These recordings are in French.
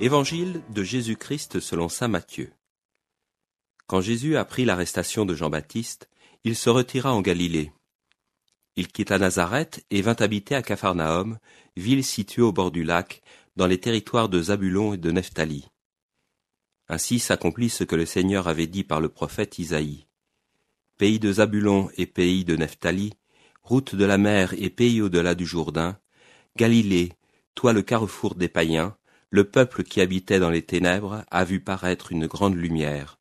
Évangile de Jésus-Christ selon saint Matthieu. Quand Jésus apprit l'arrestation de Jean-Baptiste, il se retira en Galilée. Il quitta Nazareth et vint habiter à Capharnaüm, ville située au bord du lac, dans les territoires de Zabulon et de Nephtali. Ainsi s'accomplit ce que le Seigneur avait dit par le prophète Isaïe. Pays de Zabulon et pays de Nephtali, route de la mer et pays au-delà du Jourdain, Galilée, toi le carrefour des païens, le peuple qui habitait dans les ténèbres a vu paraître une grande lumière.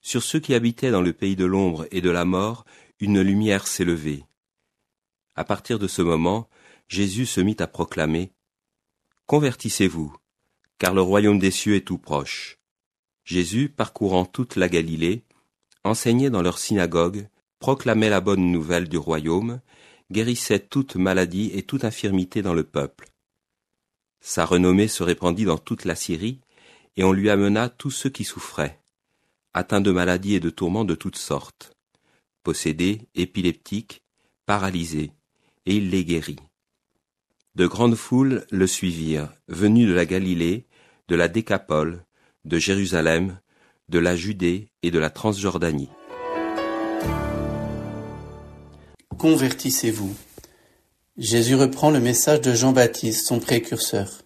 Sur ceux qui habitaient dans le pays de l'ombre et de la mort, une lumière s'est levée. À partir de ce moment, Jésus se mit à proclamer « Convertissez-vous, car le royaume des cieux est tout proche. » Jésus, parcourant toute la Galilée, enseignait dans leurs synagogues, proclamait la bonne nouvelle du royaume, guérissait toute maladie et toute infirmité dans le peuple. Sa renommée se répandit dans toute la Syrie, et on lui amena tous ceux qui souffraient, atteints de maladies et de tourments de toutes sortes, possédés, épileptiques, paralysés, et il les guérit. De grandes foules le suivirent, venus de la Galilée, de la Décapole, de Jérusalem, de la Judée et de la Transjordanie. Convertissez-vous. Jésus reprend le message de Jean-Baptiste, son précurseur.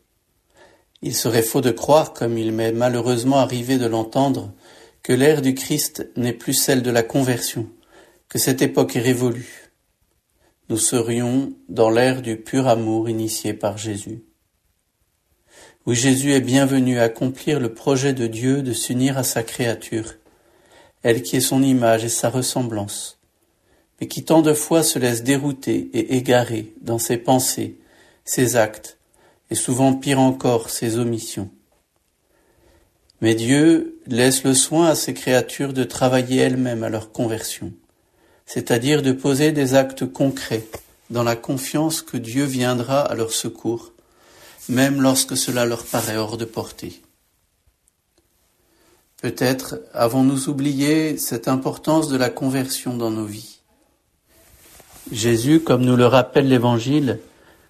Il serait faux de croire, comme il m'est malheureusement arrivé de l'entendre, que l'ère du Christ n'est plus celle de la conversion, que cette époque est révolue. Nous serions dans l'ère du pur amour initié par Jésus. Oui, Jésus est bienvenu accomplir le projet de Dieu de s'unir à sa créature, elle qui est son image et sa ressemblance, mais qui tant de fois se laisse dérouter et égarer dans ses pensées, ses actes, et souvent pire encore, ses omissions. Mais Dieu laisse le soin à ses créatures de travailler elles-mêmes à leur conversion, c'est-à-dire de poser des actes concrets dans la confiance que Dieu viendra à leur secours, même lorsque cela leur paraît hors de portée. Peut-être avons-nous oublié cette importance de la conversion dans nos vies. Jésus, comme nous le rappelle l'Évangile,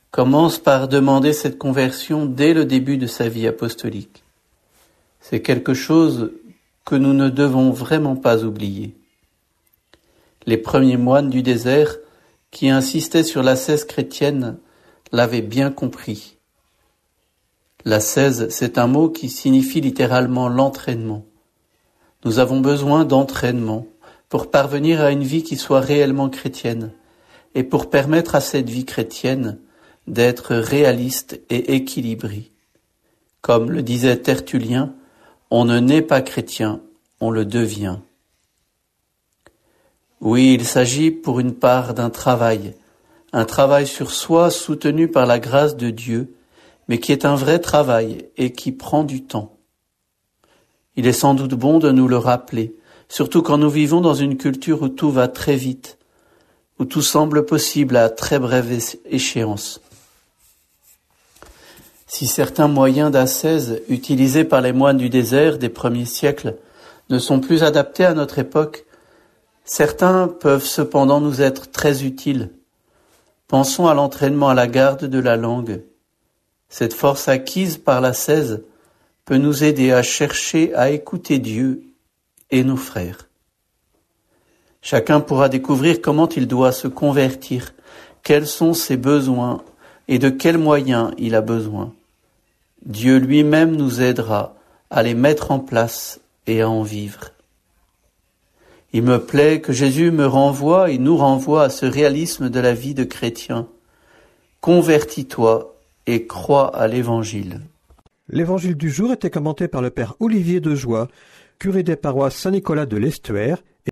commence par demander cette conversion dès le début de sa vie apostolique. C'est quelque chose que nous ne devons vraiment pas oublier. Les premiers moines du désert, qui insistaient sur l'ascèse chrétienne, l'avaient bien compris. L'ascèse, c'est un mot qui signifie littéralement l'entraînement. Nous avons besoin d'entraînement pour parvenir à une vie qui soit réellement chrétienne et pour permettre à cette vie chrétienne d'être réaliste et équilibrée. Comme le disait Tertullien, on ne naît pas chrétien, on le devient. Oui, il s'agit pour une part d'un travail sur soi soutenu par la grâce de Dieu, mais qui est un vrai travail et qui prend du temps. Il est sans doute bon de nous le rappeler, surtout quand nous vivons dans une culture où tout va très vite, où tout semble possible à très brève échéance. Si certains moyens d'ascèse utilisés par les moines du désert des premiers siècles ne sont plus adaptés à notre époque, certains peuvent cependant nous être très utiles. Pensons à l'entraînement à la garde de la langue. Cette force acquise par l'ascèse peut nous aider à chercher à écouter Dieu et nos frères. Chacun pourra découvrir comment il doit se convertir, quels sont ses besoins et de quels moyens il a besoin. Dieu lui-même nous aidera à les mettre en place et à en vivre. Il me plaît que Jésus me renvoie et nous renvoie à ce réalisme de la vie de chrétien. Convertis-toi et crois à l'Évangile. L'Évangile du jour était commenté par le père Olivier Dejoie, curé des paroisses Saint-Nicolas de l'Estuaire